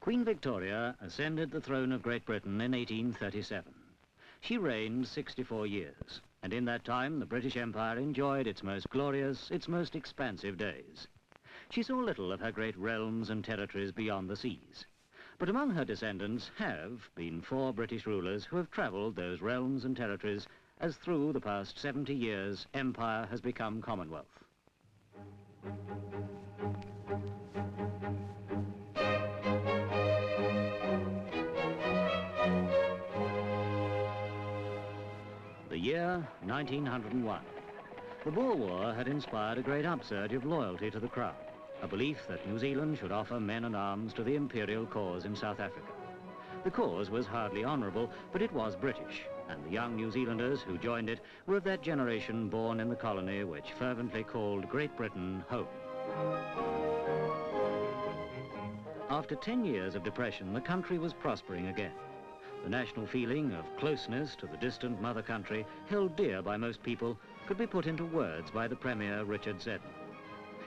Queen Victoria ascended the throne of Great Britain in 1837. She reigned 64 years, and in that time the British Empire enjoyed its most glorious, its most expansive days. She saw little of her great realms and territories beyond the seas. But among her descendants have been 4 British rulers who have travelled those realms and territories as through the past 70 years empire has become Commonwealth. The year 1901. The Boer War had inspired a great upsurge of loyalty to the Crown, a belief that New Zealand should offer men and arms to the imperial cause in South Africa. The cause was hardly honourable, but it was British, and the young New Zealanders who joined it were of that generation born in the colony which fervently called Great Britain home. After 10 years of depression, the country was prospering again. The national feeling of closeness to the distant mother country, held dear by most people, could be put into words by the Premier, Richard Seddon.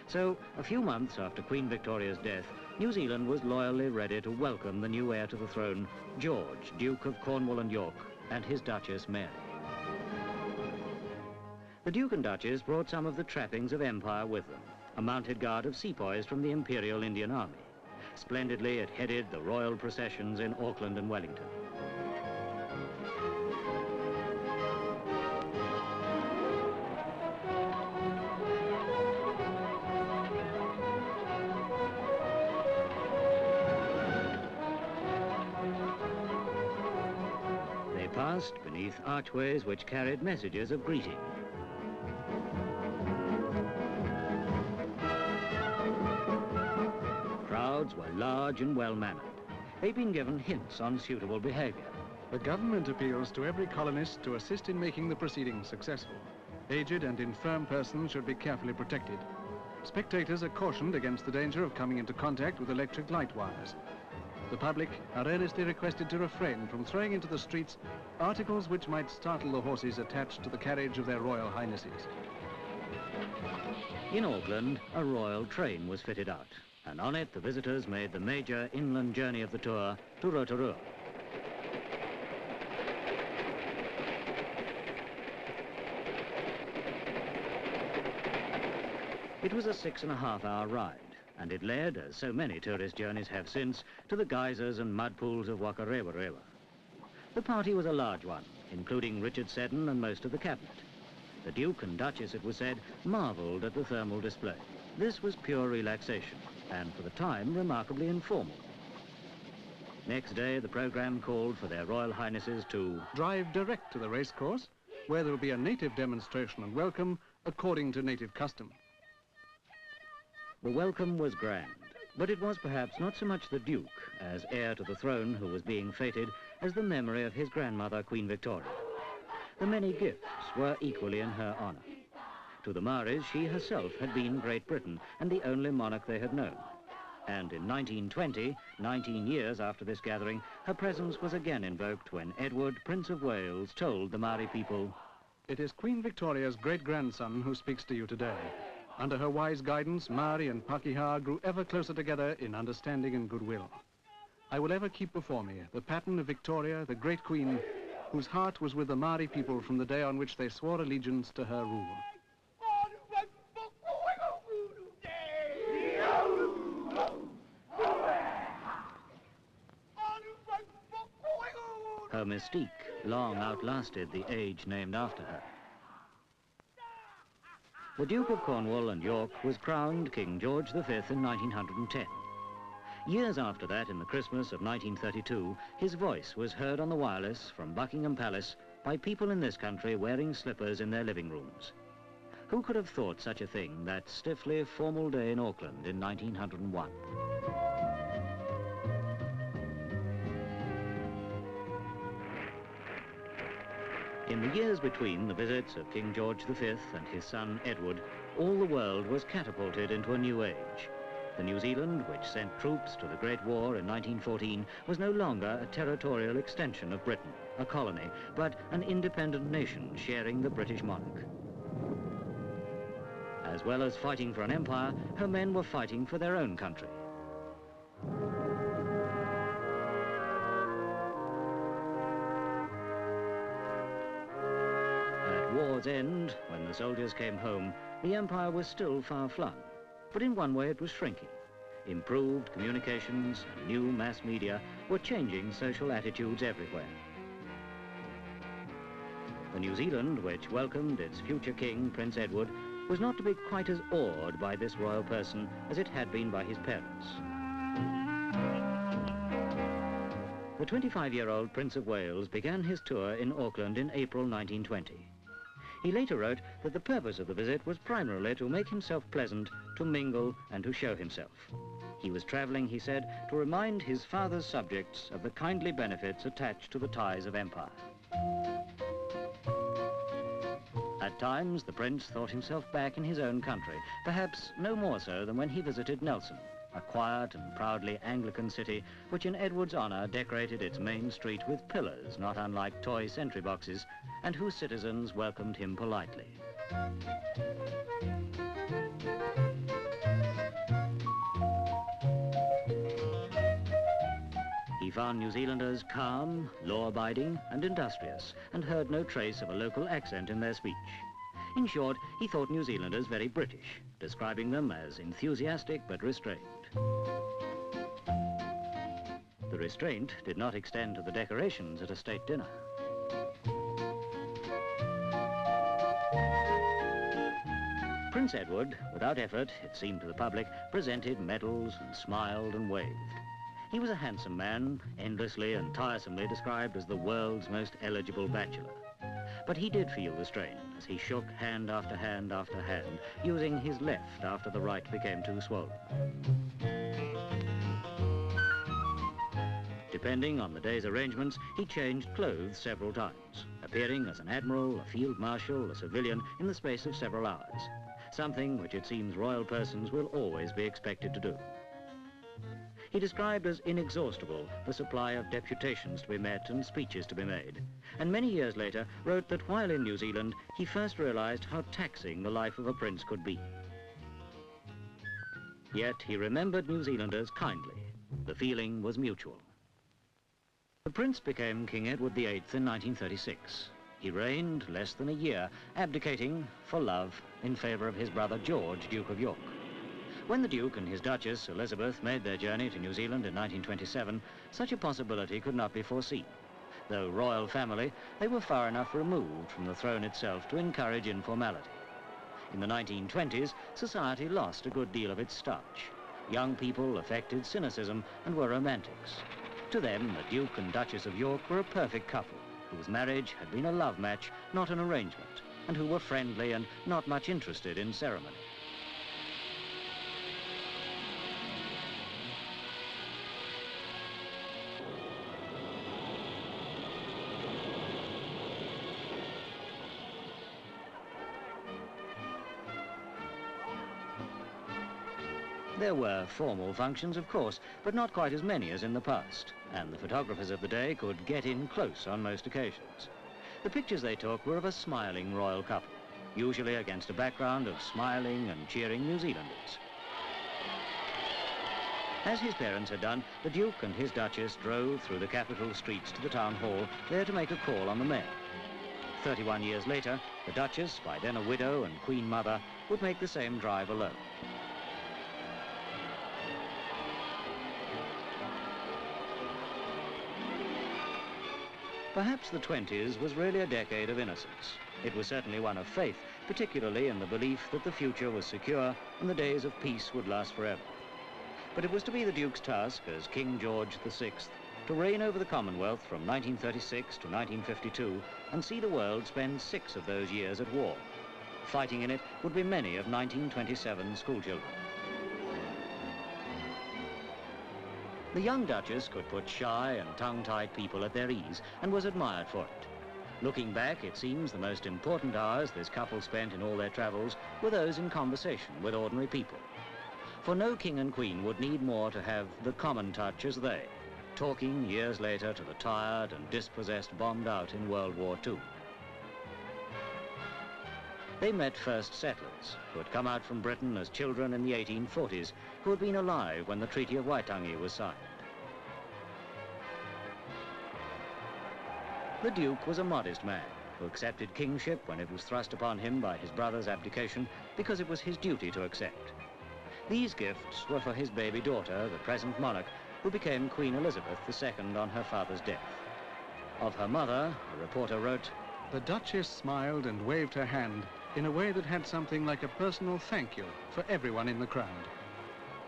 So, a few months after Queen Victoria's death, New Zealand was loyally ready to welcome the new heir to the throne, George, Duke of Cornwall and York, and his Duchess Mary. The Duke and Duchess brought some of the trappings of empire with them, a mounted guard of sepoys from the Imperial Indian Army. Splendidly, it headed the royal processions in Auckland and Wellington. Passed beneath archways which carried messages of greeting. Crowds were large and well-mannered. They'd been given hints on suitable behaviour. The government appeals to every colonist to assist in making the proceedings successful. Aged and infirm persons should be carefully protected. Spectators are cautioned against the danger of coming into contact with electric light wires. The public are earnestly requested to refrain from throwing into the streets articles which might startle the horses attached to the carriage of their Royal Highnesses. In Auckland, a royal train was fitted out, and on it the visitors made the major inland journey of the tour to Rotorua. It was a 6.5-hour ride, and it led, as so many tourist journeys have since, to the geysers and mud pools of Wakarewa. The party was a large one, including Richard Seddon and most of the cabinet. The Duke and Duchess, it was said, marvelled at the thermal display. This was pure relaxation, and for the time, remarkably informal. Next day, the programme called for their Royal Highnesses to drive direct to the racecourse, where there will be a native demonstration and welcome according to native custom. The welcome was grand, but it was perhaps not so much the Duke, as heir to the throne who was being feted, as the memory of his grandmother, Queen Victoria. The many gifts were equally in her honour. To the Maoris, she herself had been Great Britain, and the only monarch they had known. And in 1920, 19 years after this gathering, her presence was again invoked when Edward, Prince of Wales, told the Maori people, "It is Queen Victoria's great-grandson who speaks to you today. Under her wise guidance, Maori and Pakeha grew ever closer together in understanding and goodwill. I will ever keep before me the pattern of Victoria, the great queen, whose heart was with the Maori people from the day on which they swore allegiance to her rule." Her mystique long outlasted the age named after her. The Duke of Cornwall and York was crowned King George V in 1910. Years after that, in the Christmas of 1932, his voice was heard on the wireless from Buckingham Palace by people in this country wearing slippers in their living rooms. Who could have thought such a thing that stiffly formal day in Auckland in 1901? In the years between the visits of King George V and his son Edward, all the world was catapulted into a new age. The New Zealand, which sent troops to the Great War in 1914, was no longer a territorial extension of Britain, a colony, but an independent nation sharing the British monarch. As well as fighting for an empire, her men were fighting for their own country. England, when the soldiers came home, the empire was still far-flung, but in one way it was shrinking. Improved communications and new mass media were changing social attitudes everywhere. The New Zealand, which welcomed its future king, Prince Edward, was not to be quite as awed by this royal person as it had been by his parents. The 25-year-old Prince of Wales began his tour in Auckland in April 1920. He later wrote that the purpose of the visit was primarily to make himself pleasant, to mingle and to show himself. He was travelling, he said, to remind his father's subjects of the kindly benefits attached to the ties of empire. At times, the prince thought himself back in his own country, perhaps no more so than when he visited Nelson, a quiet and proudly Anglican city which in Edward's honour decorated its main street with pillars not unlike toy sentry boxes, and whose citizens welcomed him politely. He found New Zealanders calm, law-abiding and industrious, and heard no trace of a local accent in their speech. In short, he thought New Zealanders very British, describing them as enthusiastic but restrained. The restraint did not extend to the decorations at a state dinner. Prince Edward, without effort, it seemed to the public, presented medals and smiled and waved. He was a handsome man, endlessly and tiresomely described as the world's most eligible bachelor. But he did feel the strain as he shook hand after hand after hand, using his left after the right became too swollen. Depending on the day's arrangements, he changed clothes several times, appearing as an admiral, a field marshal, a civilian in the space of several hours, something which it seems royal persons will always be expected to do. He described as inexhaustible the supply of deputations to be met and speeches to be made, and many years later wrote that while in New Zealand, he first realized how taxing the life of a prince could be. Yet he remembered New Zealanders kindly. The feeling was mutual. The prince became King Edward VIII in 1936. He reigned less than a year, abdicating for love in favour of his brother George, Duke of York. When the Duke and his Duchess, Elizabeth, made their journey to New Zealand in 1927, such a possibility could not be foreseen. Though royal family, they were far enough removed from the throne itself to encourage informality. In the 1920s, society lost a good deal of its starch. Young people affected cynicism and were romantics. To them, the Duke and Duchess of York were a perfect couple, whose marriage had been a love match, not an arrangement, and who were friendly and not much interested in ceremony. There were formal functions, of course, but not quite as many as in the past, and the photographers of the day could get in close on most occasions. The pictures they took were of a smiling royal couple, usually against a background of smiling and cheering New Zealanders. As his parents had done, the Duke and his Duchess drove through the capital streets to the town hall, there to make a call on the mayor. 31 years later, the Duchess, by then a widow and Queen Mother, would make the same drive alone. Perhaps the 20s was really a decade of innocence. It was certainly one of faith, particularly in the belief that the future was secure and the days of peace would last forever. But it was to be the Duke's task as King George VI to reign over the Commonwealth from 1936 to 1952 and see the world spend 6 of those years at war. Fighting in it would be many of 1927's schoolchildren. The young Duchess could put shy and tongue-tied people at their ease and was admired for it. Looking back, it seems the most important hours this couple spent in all their travels were those in conversation with ordinary people. For no king and queen would need more to have the common touch as they, talking years later to the tired and dispossessed bombed out in World War II. They met first settlers who had come out from Britain as children in the 1840s, who had been alive when the Treaty of Waitangi was signed. The Duke was a modest man, who accepted kingship when it was thrust upon him by his brother's abdication because it was his duty to accept. These gifts were for his baby daughter, the present monarch, who became Queen Elizabeth II on her father's death. Of her mother, a reporter wrote, "The Duchess smiled and waved her hand in a way that had something like a personal thank you for everyone in the crowd.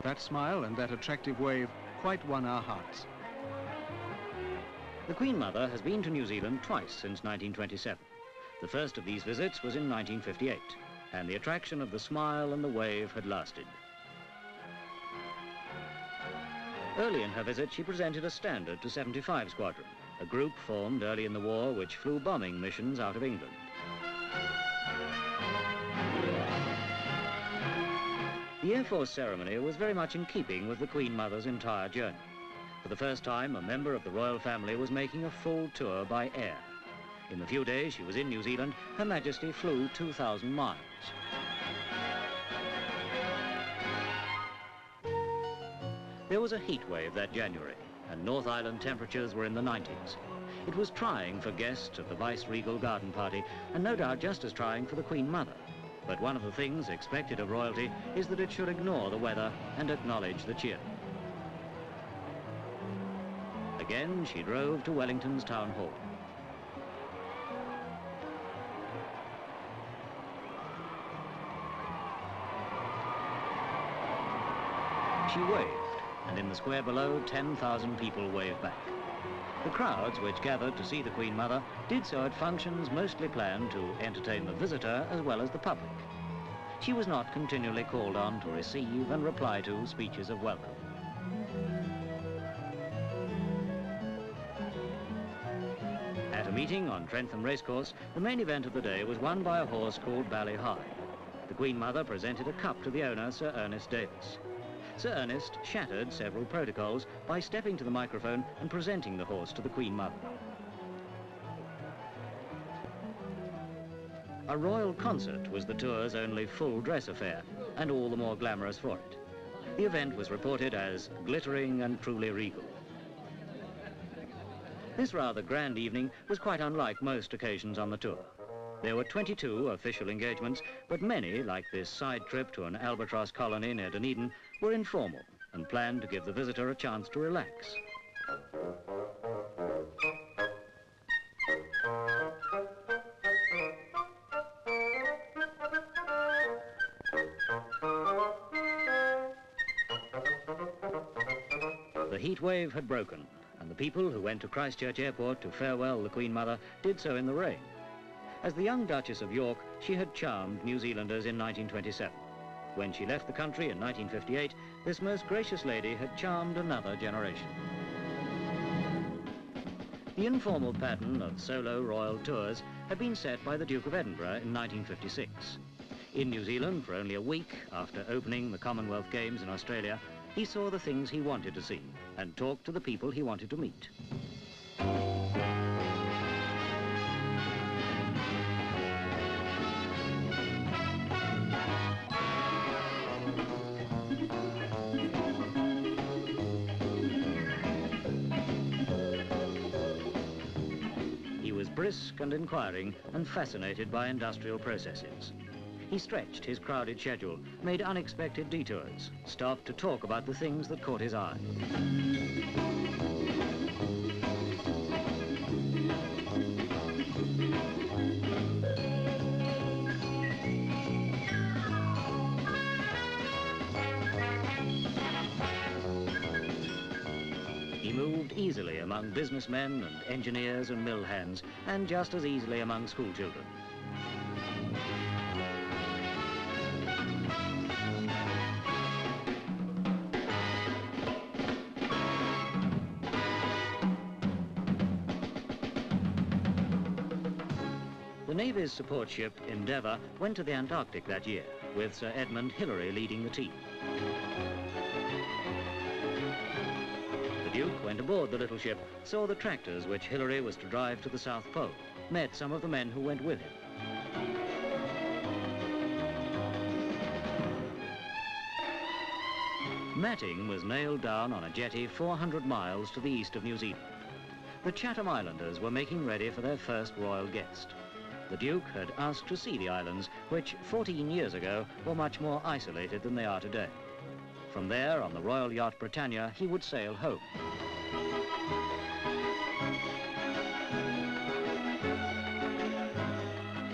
That smile and that attractive wave quite won our hearts." The Queen Mother has been to New Zealand twice since 1927. The first of these visits was in 1958, and the attraction of the smile and the wave had lasted. Early in her visit, she presented a standard to 75 Squadron, a group formed early in the war which flew bombing missions out of England. The Air Force ceremony was very much in keeping with the Queen Mother's entire journey. For the first time, a member of the royal family was making a full tour by air. In the few days she was in New Zealand, Her Majesty flew 2,000 miles. There was a heat wave that January, and North Island temperatures were in the 90s. It was trying for guests of the vice-regal garden party, and no doubt just as trying for the Queen Mother. But one of the things expected of royalty is that it should ignore the weather and acknowledge the cheering. Again, she drove to Wellington's Town Hall. She waved, and in the square below, 10,000 people waved back. The crowds which gathered to see the Queen Mother did so at functions mostly planned to entertain the visitor as well as the public. She was not continually called on to receive and reply to speeches of welcome. At a meeting on Trentham Racecourse, the main event of the day was won by a horse called Bally High. The Queen Mother presented a cup to the owner, Sir Ernest Davis. Sir Ernest shattered several protocols by stepping to the microphone and presenting the horse to the Queen Mother. A royal concert was the tour's only full-dress affair, and all the more glamorous for it. The event was reported as glittering and truly regal. This rather grand evening was quite unlike most occasions on the tour. There were 22 official engagements, but many, like this side trip to an albatross colony near Dunedin, were informal and planned to give the visitor a chance to relax. The heat wave had broken, and the people who went to Christchurch Airport to farewell the Queen Mother did so in the rain. As the young Duchess of York, she had charmed New Zealanders in 1927. When she left the country in 1958, this most gracious lady had charmed another generation. The informal pattern of solo royal tours had been set by the Duke of Edinburgh in 1956. In New Zealand, for only a week after opening the Commonwealth Games in Australia, he saw the things he wanted to see and talked to the people he wanted to meet. He was brisk and inquiring and fascinated by industrial processes. He stretched his crowded schedule, made unexpected detours, stopped to talk about the things that caught his eye. He moved easily among businessmen and engineers and mill hands, and just as easily among schoolchildren. The Navy's support ship, Endeavour, went to the Antarctic that year, with Sir Edmund Hillary leading the team. The Duke went aboard the little ship, saw the tractors which Hillary was to drive to the South Pole, met some of the men who went with him. Matting was nailed down on a jetty 400 miles to the east of New Zealand. The Chatham Islanders were making ready for their first royal guest. The Duke had asked to see the islands, which 14 years ago were much more isolated than they are today. From there, on the royal yacht Britannia, he would sail home.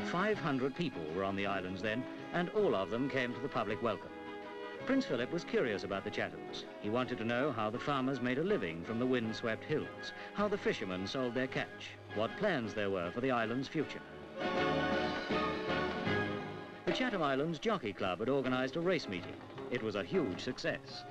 "500 people were on the islands then, and all of them came to the public welcome. Prince Philip was curious about the Chathams. He wanted to know how the farmers made a living from the wind-swept hills, how the fishermen sold their catch, what plans there were for the island's future. The Chatham Islands Jockey Club had organised a race meeting. It was a huge success.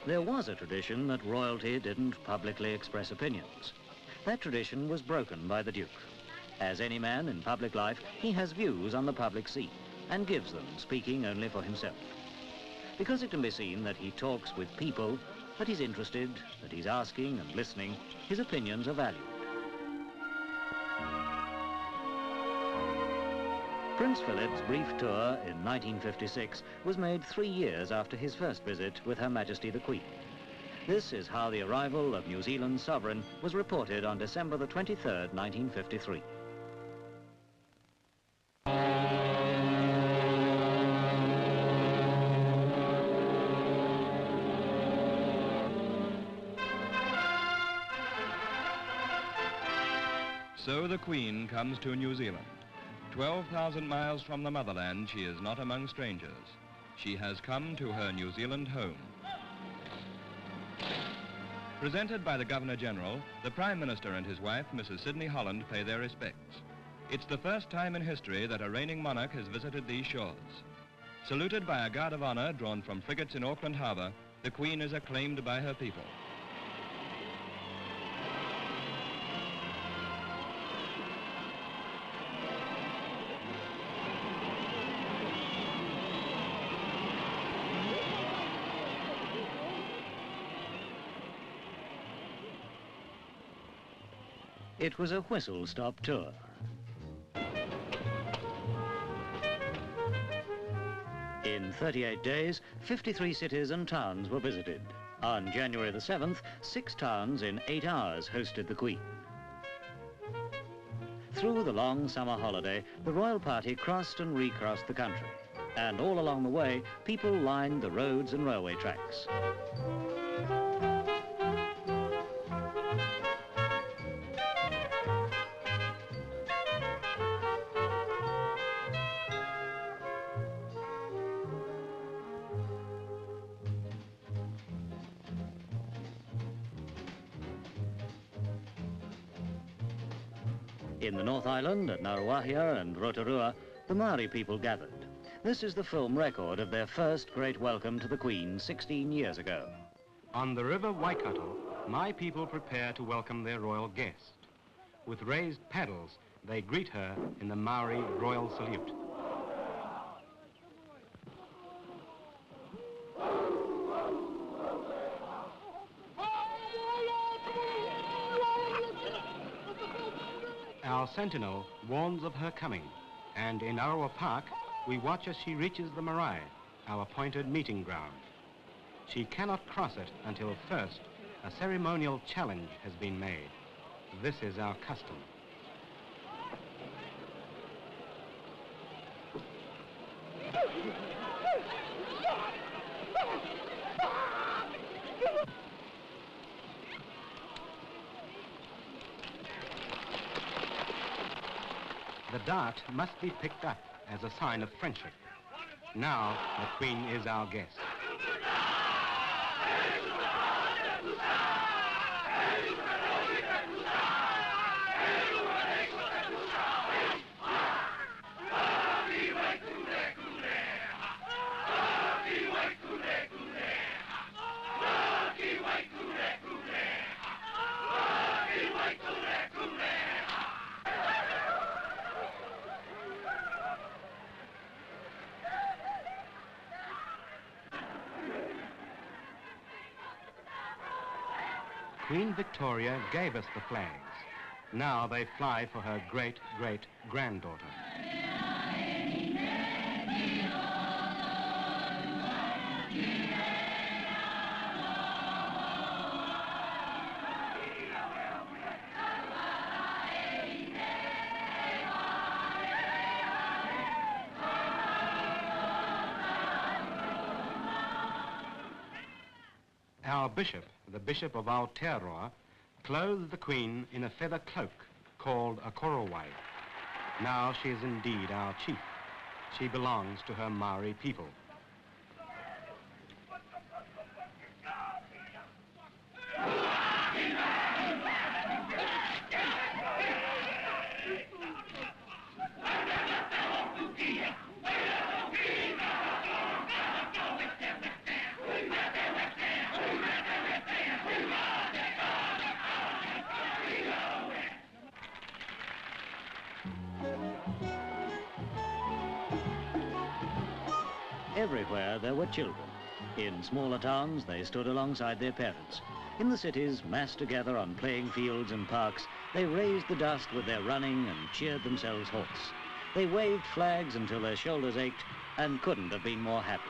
There was a tradition that royalty didn't publicly express opinions. That tradition was broken by the Duke. As any man in public life, he has views on the public scene and gives them, speaking only for himself. Because it can be seen that he talks with people, that he's interested, that he's asking and listening, his opinions are valued. Prince Philip's brief tour in 1956 was made 3 years after his first visit with Her Majesty the Queen. This is how the arrival of New Zealand's sovereign was reported on December the 23rd, 1953. So the Queen comes to New Zealand. 12,000 miles from the motherland, she is not among strangers. She has come to her New Zealand home. Presented by the Governor-General, the Prime Minister and his wife, Mrs. Sidney Holland, pay their respects. It's the first time in history that a reigning monarch has visited these shores. Saluted by a guard of honor drawn from frigates in Auckland Harbour, the Queen is acclaimed by her people. It was a whistle-stop tour. In 38 days, 53 cities and towns were visited. On January the 7th, 6 towns in 8 hours hosted the Queen. Through the long summer holiday, the royal party crossed and recrossed the country. And all along the way, people lined the roads and railway tracks. In the North Island, at Ngaruahia and Rotorua, the Maori people gathered. This is the film record of their first great welcome to the Queen 16 years ago. On the river Waikato, my people prepare to welcome their royal guest. With raised paddles, they greet her in the Maori royal salute. Our sentinel warns of her coming, and in Arawa Park, we watch as she reaches the marae, our appointed meeting ground. She cannot cross it until first a ceremonial challenge has been made. This is our custom. The dart must be picked up as a sign of friendship. Now, the Queen is our guest. Queen Victoria gave us the flags. Now they fly for her great-great-granddaughter. Our bishop, the Bishop of Aotearoa, clothed the Queen in a feather cloak called a korowai. Now she is indeed our chief. She belongs to her Maori people. Everywhere there were children. In smaller towns, they stood alongside their parents. In the cities, massed together on playing fields and parks, they raised the dust with their running and cheered themselves hoarse. They waved flags until their shoulders ached and couldn't have been more happy.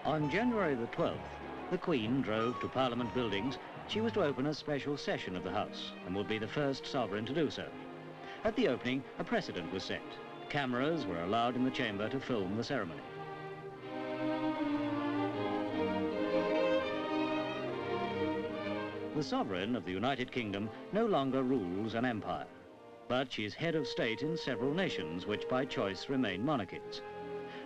On January the 12th, the Queen drove to Parliament buildings. She was to open a special session of the House and would be the first sovereign to do so. At the opening, a precedent was set. Cameras were allowed in the chamber to film the ceremony. The sovereign of the United Kingdom no longer rules an empire, but she is head of state in several nations which by choice remain monarchies.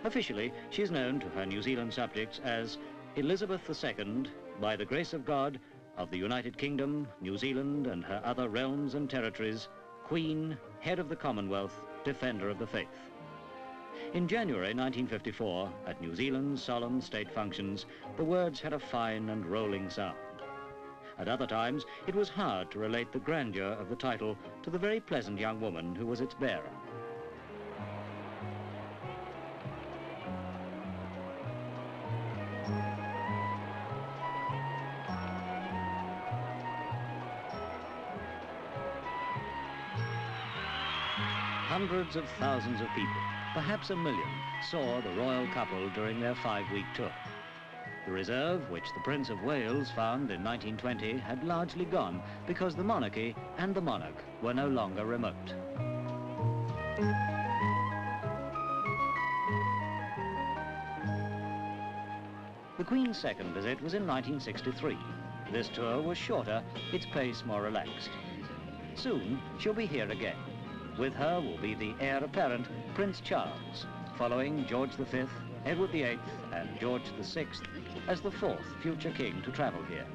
Officially, she is known to her New Zealand subjects as Elizabeth II, by the grace of God, of the United Kingdom, New Zealand and her other realms and territories, Queen, Head of the Commonwealth, Defender of the Faith. In January 1954, at New Zealand's solemn state functions, the words had a fine and rolling sound. At other times, it was hard to relate the grandeur of the title to the very pleasant young woman who was its bearer. Hundreds of thousands of people, perhaps 1 million, saw the royal couple during their 5-week tour. The reserve, which the Prince of Wales found in 1920, had largely gone because the monarchy and the monarch were no longer remote. The Queen's second visit was in 1963. This tour was shorter, its pace more relaxed. Soon, she'll be here again. With her will be the heir apparent, Prince Charles, following George V, Edward VIII and George VI as the 4th future king to travel here.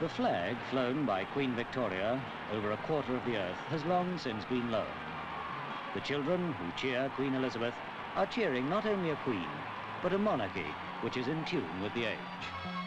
The flag flown by Queen Victoria over a quarter of the earth has long since been lowered. The children who cheer Queen Elizabeth are cheering not only a queen, but a monarchy which is in tune with the age.